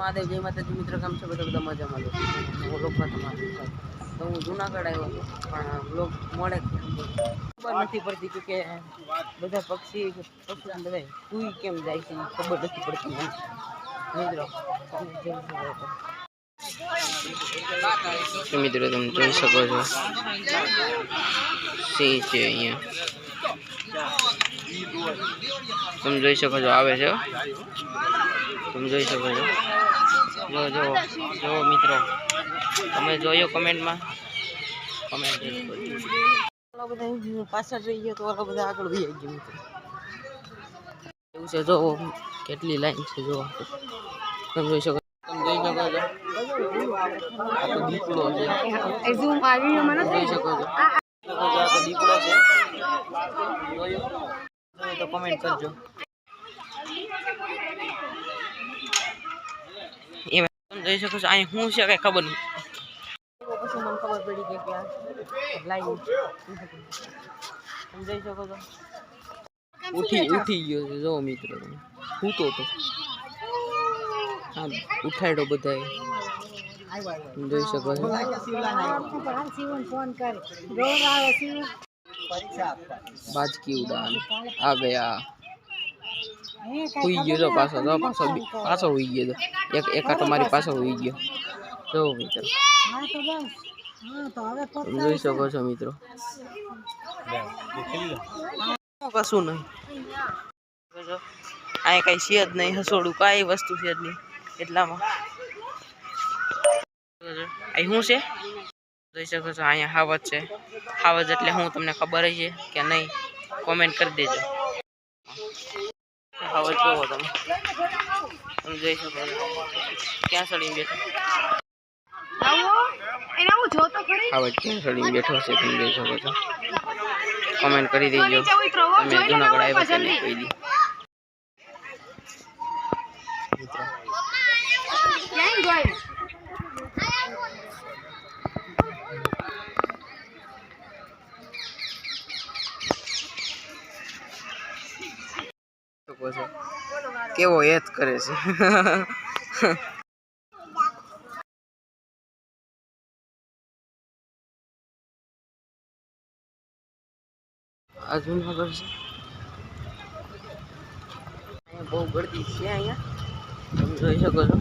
મહાદેવ જય માતાજી મિત્રો, કેમ છો બધા મજામાં? હું લોકમાં તમારું તો હું જુનાગઢ આવ્યો છું, પણ લોક મોડે ખબર નથી પડતી કે બધા પક્ષી બધા સુઈ કેમ જાય છે ખબર નથી પડતી મિત્રો. મિત્રો તમે જોઈ શકો છો સિંહ છે અહીંયા, તમે જોઈ શકો છો આવે છે, તમે જોઈ શકો છો. જો મિત્રો તમે જોયો કમેન્ટમાં કમેન્ટ બધા પાછળ જોઈએ તો ઓલા બધા આગળ વહી ગયા મિત્રો. એવું છે, જો કેટલી લાઈન છે, જો તમે જોઈ શકો છો. આ તો દીપડો છે, જોઈ શકો છો. આ તો દીપડો છે, જોયો તો કમેન્ટ કરજો. તમે જોઈ શકો છો અહીં શું છે કઈ ખબર નહીં, પછી મને ખબર પડી કે લાઈન તમે જોઈ શકો છો. ઉઠી ગયો છે, જો મિત્રો સૂતો હતો, હા ઉઠાડ્યો બધા જોઈ શકો છો. બાજકી ઉડાન આ ગયા, હુઈ ગયો તો પાછો હુઈ ગયો તો એક આટો મારી પાછો હુઈ ગયો. જો મિત્રો તમે જોઈ શકો છો મિત્રો, કશું નહીં અહીં કઈ છે જ નહીં, હસોડું કઈ વસ્તુ છે જ નહીં એટલામાં. અહીં શું છે જોઈ શકો છો, અહીંયા હાવજ છે. હાવજ એટલે હું તમને ખબર છે કે નહીં કોમેન્ટ કરી દેજો. હાવજ જોવો તમે જોઈ શકો છો ક્યાં સડીને બેઠો, હાવજ ક્યાં સડીને બેઠો છે તમે જોઈ શકો છો. કોમેન્ટ કરી દેજો તમે જુનાગઢ આવ્યા છે નહીં કોઈ દી. કેવો હેત કરે છે. આ જુનાગઢ છે, અહીંયા બહુ ગળદી છે. અહીંયા તમે જોઈ શકો છો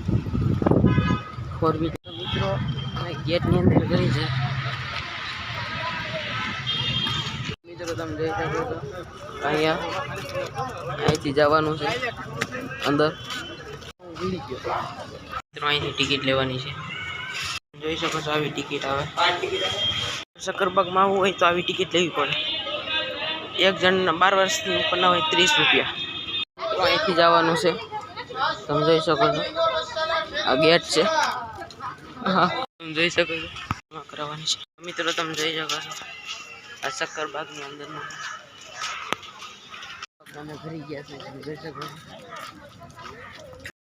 4 મિત્રો ગેટની અંદર કરી છે મિત્રો. તમે જોઈ શકો છો અહીંથી જવાનું છે અંદર. મિત્રો અહીંથી ટિકિટ લેવાની છે, જોઈ શકો છો આવી ટિકિટ આવે. શક્કરબાગમાં આવવું હોય તો આવી ટિકિટ લેવી પડે. એક જણ 12 વર્ષની ઉપરના હોય 30 રૂપિયા. અહીંથી જવાનું છે, તમે જોઈ શકો છો આ ગેટ છે. હા તમે જોઈ શકો છો કરાવવાની છે મિત્રો. તમે જોઈ શકો છો આ શક્કરબાગની અંદરનું ભરી ગયા છે, તમે જોઈ શકો છો.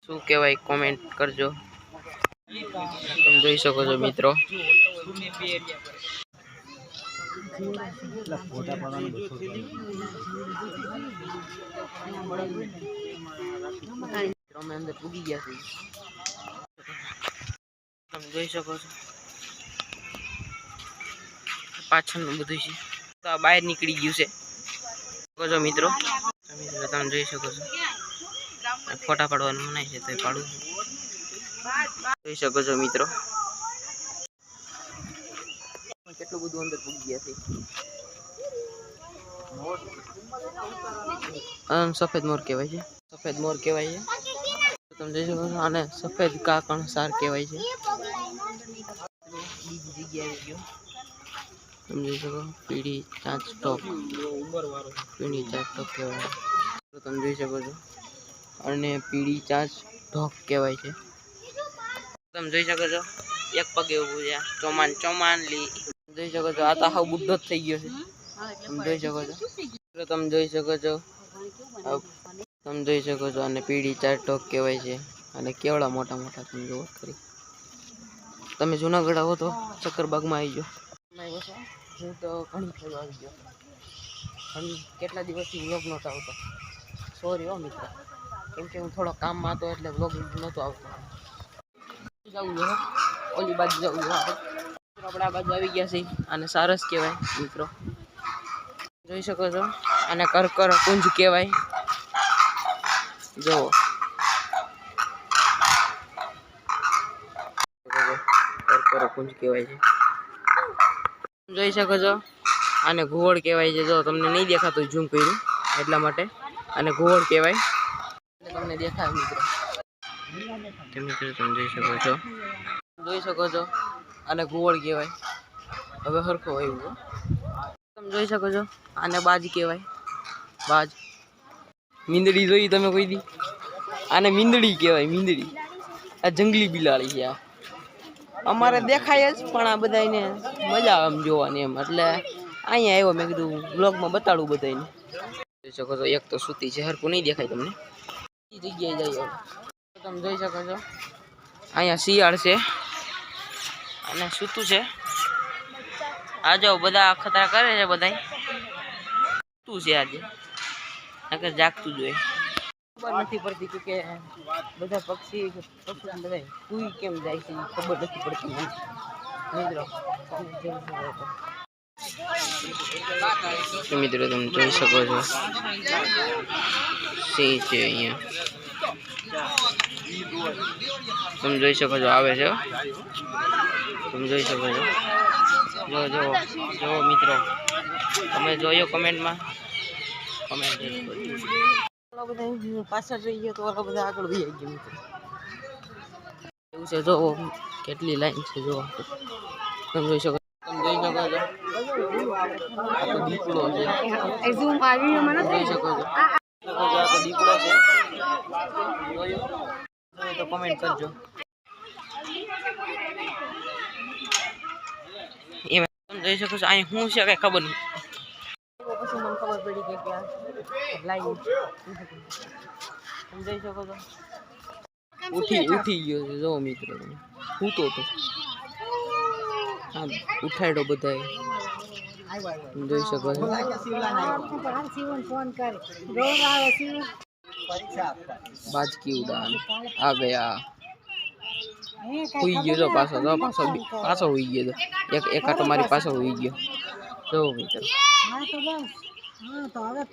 શું કહેવાય કોમેન્ટ કરજો, તમે જોઈ શકો છો મિત્રો. અમે અંદર પૂગી ગયા છે, તમે જોઈ શકો છો. પાછળનું બધું છે તો આ બહાર નીકળી ગયું છે મિત્રો. તમે જોઈ શકો છો ફોટા પાડવાનું મનાય છે તો એ પાડું જોઈ શકો છો મિત્રો. કેટલું બધું અંદર પૂગી ગયા છે. સફેદ મોર કહેવાય છે, સફેદ મોર કહેવાય છે. તમે જોઈ શકો છો આને સફેદ કાકણ સાર કહેવાય છે. બીજી જગ્યાએ આવી ગયો તમે જોઈ શકો પીળી ચાંચ ટોક, પીળી ચાંચ ટોક કહેવાય. તમે જોઈ શકો છો અને પીળી ચાંચ ઢોક કહેવાય છે. તમે જોઈ શકો છો એક પગે ઊભું છે ચોમાનલી. જોઈ શકો છો આ તો હાવ બુઢો જ થઈ ગયો છે, તમે જોઈ શકો છો. તમે જોઈ શકો છો, તમે જોઈ શકો છો અને પીળી ચાર ટોક કહેવાય છે. અને કેવડા મોટા મોટા તમે જોવો ખરી. તમે જુનાગઢ આવો તો શક્કરબાગમાં આવી જાઓ. હું તો ઘણી ફેરો આવી ગયો, કેટલા દિવસથી વ્લોગ નહોતો આવતો. સોરી હો મિત્રો, કેમ કે હું થોડો કામમાં હતો એટલે વ્લોગ નહોતો આવતો. જવું જોઈએ, ઓલી બાજુ જવું જોઈએ. આપણે આ બાજુ આવી ગયા છીએ. આને સારસ કહેવાય મિત્રો, જોઈ શકો છો. આને કરકર કુંજ કહેવાય. જો કરકર કુંજ કહેવાય છે, જોઈ શકો છો. આને ઘુવડ કહેવાય છે. જો તમને નહીં દેખાતું ઝૂમ કર્યું એટલા માટે. આને ઘુવડ કહેવાય, તમને દેખાય મિત્રો. મિત્રો તમે જોઈ શકો છો, આને ઘુવડ કહેવાય. હવે સરખો આવ્યો, તમે જોઈ શકો છો. આને બાજ કહેવાય, બાજ. મીંદડી જોઈ તમે કોઈ દી? આને મીંદડી કહેવાય, મીંદડી. આ જંગલી બિલાડી છે. આ અમારે દેખાય જ, પણ આ બધાને મજા આવે એમ જોવાની એમ, એટલે અહીંયા આવ્યો. મેં કીધું બ્લોગમાં બતાડું બધાને. જોઈ શકો છો, એક તો સૂતી છે, હરખું નહીં દેખાય તમને. એ જગ્યાએ જઈએ તમે જોઈ શકો છો. અહીંયા શિયાળ છે અને સૂતું છે. આ જો બધા ખતરા કરે છે, બધા સૂતું છે આજે, નકર જાગતું જોઈએ. ખબર નથી પડતી કે બધા પક્ષી બધા સુઈ કેમ જાય છે, ખબર નથી પડતી મિત્રો. તમે જોઈ શકો છો, સિંહ છે અહીંયા. તમે જોઈ શકો છો, આવે છે. તમે જોઈ શકો છો. જો મિત્રો, તમે જોયો કમેન્ટમાં, કમેન્ટ બધા પાછળ જોઈ ગયો તો ઓલા બધા આગળ વહી ગયા મિત્રો. એવું છે, જો કેટલી લાઈન છે. જો તમે જોઈ શકો, તમે જોઈ શકો છો. આ તો દીપડો છે, જોઈ શકો છો. આ તો દીપડો છે, જોયો તો કમેન્ટ કરજો. તમે જોઈ શકો છો. અહીં શું છે કઈ ખબર નહીં, પછી મને ખબર પડી કે ત્યાં લાઈન. તમે જોઈ શકો છો, ઉઠી ગયો છે. જો મિત્રો, સૂતો હતો, હા ઉઠાડ્યો બધાએ. જોઈ શકો છો. બાજકી ઉડાન આ ગયા. હુઈ ગયો જો પાછો હુઈ ગયો. એક આટો મારી પાછો હુઈ ગયો. જો મિત્રો,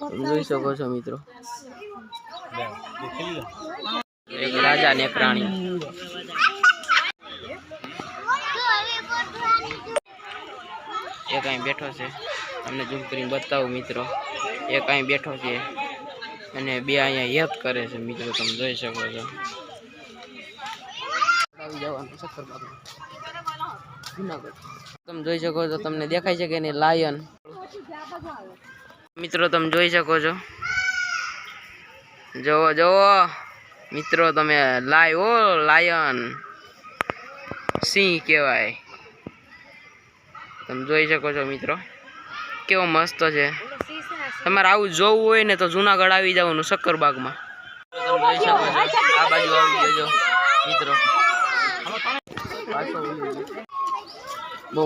તમે જોઈ શકો છો મિત્રો. એક રાજા ને એક રાણી. એક અહીં બેઠો છે, તમને ઝૂમ કરીને બતાવું મિત્રો. એક અહીં બેઠો છે અને બે અહીંયા યત કરે છે મિત્રો. તમે જોઈ શકો છો. તમે જોઈ શકો છો, તમને દેખાય છે કે નહીં લાયન મિત્રો. તમે જોઈ શકો છો. જોવો મિત્રો, તમે લાયન સિંહ કહેવાય. તમે જોઈ શકો છો મિત્રો, કેવો મસ્ત છે. તમારે આવું જોવું હોય ને તો જુનાગઢ આવી જવાનું, શક્કરબાગમાં. તમે જોઈ શકો છો, આ બાજુ આવી ગયો મિત્રો. બહુ